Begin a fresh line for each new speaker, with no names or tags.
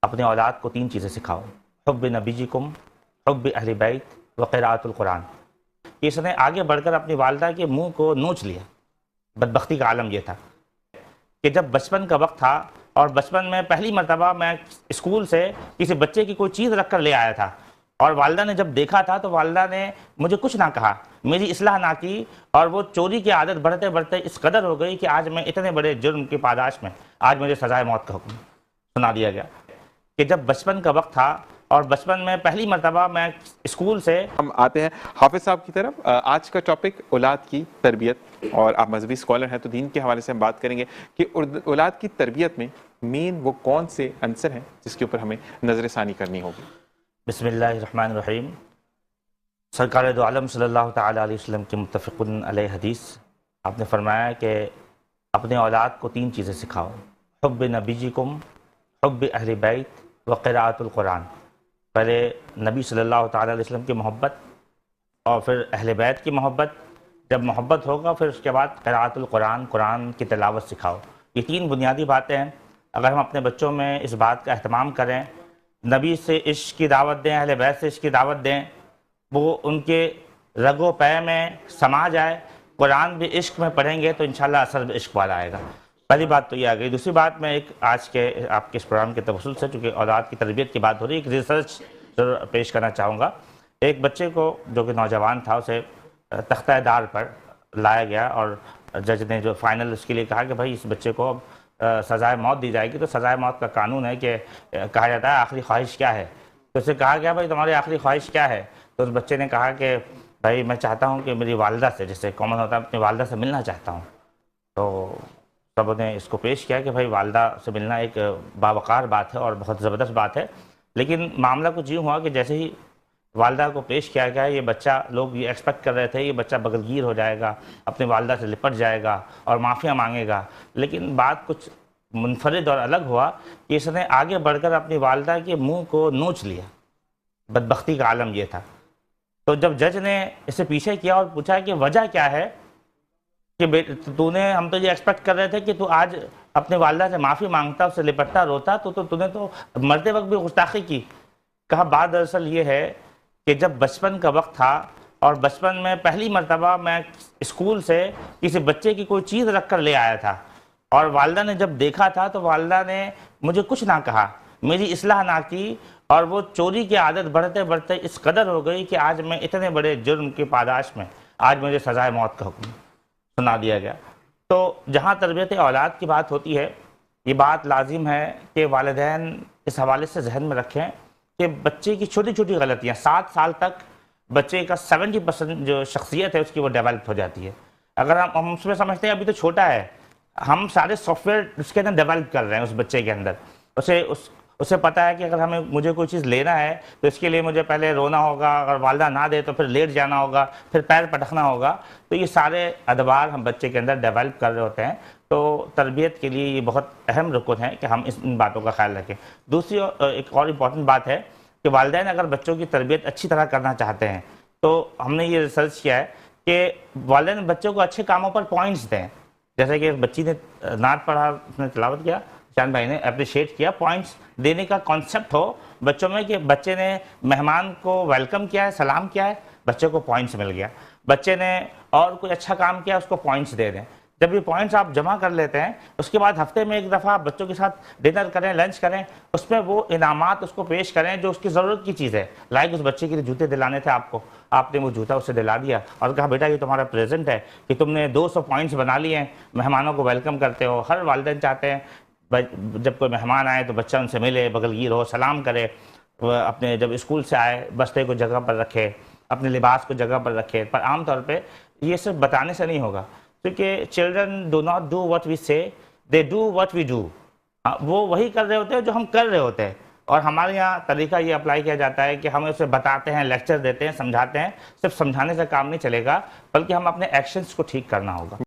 اپنے اولاد کو 3 چیزیں سکھاؤ: حب نبیکم، حب اہل بیت و قراءۃ القرآن۔ اس نے آگے بڑھ کر اپنی والدہ کے منہ کو نوچ لیا۔ بدبختی کا عالم یہ تھا کہ جب بچپن کا وقت تھا اور بچپن میں پہلی مرتبہ میں اسکول سے کسی بچے کی کوئی چیز رکھ کر لے آیا تھا، اور والدہ نے جب دیکھا تھا تو والدہ نے مجھے کچھ نہ کہا، میری اصلاح نہ کی، اور وہ چوری کی عادت بڑھتے بڑھتے اس قدر ہو گئی کہ آج میں اتنے بڑے جرم کی پاداش میں آج مجھے سزائے موت کا حکم سنا دیا گیا کہ جب بچپن کا وقت تھا اور بچپن میں پہلی مرتبہ میں اسکول سے۔
ہم آتے ہیں حافظ صاحب کی طرف۔ آج کا ٹاپک اولاد کی تربیت، اور آپ مذہبی اسکالر ہیں تو دین کے حوالے سے ہم بات کریں گے کہ اولاد کی تربیت میں مین وہ کون سے عنصر ہیں جس کے اوپر ہمیں نظر ثانی کرنی ہوگی۔
بسم اللہ الرحمن الرحیم۔ سرکار دو عالم صلی اللہ تعالیٰ علیہ وسلم کے متفقن علیہ حدیث آپ نے فرمایا کہ اپنے اولاد کو 3 چیزیں سکھاؤ: حب نبیکم، حب اہل بیت و قراءۃ القرآن۔ پہلے نبی صلی اللہ تعالیٰ علیہ وسلم کی محبت، اور پھر اہل بیت کی محبت۔ جب محبت ہوگا پھر اس کے بعد قراءۃ القرآن، قرآن کی تلاوت سکھاؤ۔ یہ 3 بنیادی باتیں ہیں۔ اگر ہم اپنے بچوں میں اس بات کا اہتمام کریں، نبی سے عشق کی دعوت دیں، اہل بیت سے عشق کی دعوت دیں، وہ ان کے رگ و پے میں سما جائے، قرآن بھی عشق میں پڑھیں گے تو انشاءاللہ اثر بھی عشق والا آئے گا۔ پہلی بات تو یہ آ گئی۔ دوسری بات، میں ایک آج کے آپ کے اس پروگرام کے توسل سے، چونکہ اولاد کی تربیت کی بات ہو رہی ہے، ایک ریسرچ ضرور پیش کرنا چاہوں گا۔ ایک بچے کو جو کہ نوجوان تھا، اسے تختہ دار پر لایا گیا، اور جج نے جو فائنل اس کے لیے کہا کہ بھائی اس بچے کو سزائے موت دی جائے گی، تو سزائے موت کا قانون ہے کہ کہا جاتا ہے آخری خواہش کیا ہے، تو اسے کہا گیا بھائی تمہاری آخری خواہش کیا ہے، تو اس بچے نے کہا کہ بھائی میں چاہتا ہوں کہ میری والدہ سے، جیسے کامن ہوتا ہے اپنی والدہ سے ملنا چاہتا ہوں۔ تو سب نے اس کو پیش کیا کہ بھائی والدہ سے ملنا ایک باوقار بات ہے اور بہت زبردست بات ہے، لیکن معاملہ کچھ یوں ہوا کہ جیسے ہی والدہ کو پیش کیا گیا، یہ بچہ، لوگ یہ ایکسپیکٹ کر رہے تھے یہ بچہ بغلگیر ہو جائے گا، اپنی والدہ سے لپٹ جائے گا اور معافیاں مانگے گا، لیکن بات کچھ منفرد اور الگ ہوا کہ اس نے آگے بڑھ کر اپنی والدہ کے منہ کو نوچ لیا۔ بدبختی کا عالم یہ تھا۔ تو جب جج نے اسے پیچھے کیا اور پوچھا کہ وجہ کیا ہے کہ تو نے، ہم تو یہ ایکسپیکٹ کر رہے تھے کہ تو آج اپنے والدہ سے معافی مانگتا، اس سے لپٹتا، روتا، تو نے تو مرتے وقت بھی گستاخی کی۔ کہا بات دراصل یہ ہے کہ جب بچپن کا وقت تھا اور بچپن میں پہلی مرتبہ میں اسکول سے کسی بچے کی کوئی چیز رکھ کر لے آیا تھا، اور والدہ نے جب دیکھا تھا تو والدہ نے مجھے کچھ نہ کہا، میری اصلاح نہ کی، اور وہ چوری کی عادت بڑھتے بڑھتے اس قدر ہو گئی کہ آج میں اتنے بڑے جرم کی پاداش میں آج مجھے سزائے موت کا حکم سنا دیا گیا۔ تو جہاں تربیت اولاد کی بات ہوتی ہے، یہ بات لازم ہے کہ والدین اس حوالے سے ذہن میں رکھیں کہ بچے کی چھوٹی چھوٹی غلطیاں، 7 سال تک بچے کا 70% جو شخصیت ہے اس کی وہ ڈیولپ ہو جاتی ہے۔ اگر ہم اس میں سمجھتے ہیں ابھی تو چھوٹا ہے، ہم سارے سافٹ ویئر اس کے اندر ڈیولپ کر رہے ہیں اس بچے کے اندر۔ اسے پتہ ہے کہ اگر مجھے کوئی چیز لینا ہے تو اس کے لیے مجھے پہلے رونا ہوگا، اگر والدہ نہ دے تو پھر لیٹ جانا ہوگا، پھر پیر پٹکنا ہوگا۔ تو یہ سارے ادوار ہم بچے کے اندر ڈیولپ کر رہے ہوتے ہیں۔ تو تربیت کے لیے یہ بہت اہم رکن ہے کہ ہم ان باتوں کا خیال رکھیں۔ دوسری ایک اور امپورٹنٹ بات ہے کہ والدین اگر بچوں کی تربیت اچھی طرح کرنا چاہتے ہیں تو ہم نے یہ ریسرچ کیا ہے کہ والدین بچوں کو اچھے کاموں پر پوائنٹس دیں۔ جیسے کہ بچی نے نعت پڑھا، اس نے تلاوت کیا، شان بھائی نے اپریشیٹ کیا، پوائنٹس دینے کا کانسیپٹ ہو بچوں میں کہ بچے نے مہمان کو ویلکم کیا ہے، سلام کیا ہے، بچے کو پوائنٹس مل گیا۔ بچے نے اور کوئی اچھا کام کیا، اس کو پوائنٹس دے دیں۔ جب یہ پوائنٹس آپ جمع کر لیتے ہیں، اس کے بعد ہفتے میں ایک دفعہ بچوں کے ساتھ ڈنر کریں، لنچ کریں، اس میں وہ انعامات اس کو پیش کریں جو اس کی ضرورت کی چیز ہے۔ لائک اس بچے کے لیے جوتے دلانے تھے آپ نے وہ جوتا اسے دلا دیا اور کہا بیٹا یہ تمہارا پریزنٹ ہے کہ تم نے 200 پوائنٹس بنا لیے ہیں، مہمانوں کو ویلکم کرتے ہو۔ ہر والدین چاہتے ہیں جب کوئی مہمان آئے تو بچہ ان سے ملے، بغلگیر ہو، سلام کرے، اپنے جب اسکول سے آئے بستے کو جگہ پر رکھے، اپنے لباس کو جگہ پر رکھے۔ پر عام طور پہ یہ صرف بتانے سے نہیں ہوگا، کیونکہ children do not do what we say, they do what we do. وہ وہی کر رہے ہوتے ہیں جو ہم کر رہے ہوتے ہیں، اور ہمارے یہاں طریقہ یہ اپلائی کیا جاتا ہے کہ ہم اسے بتاتے ہیں، لیکچر دیتے ہیں، سمجھاتے ہیں۔ صرف سمجھانے سے کام نہیں چلے گا، بلکہ ہم اپنے ایکشنز کو ٹھیک کرنا ہوگا۔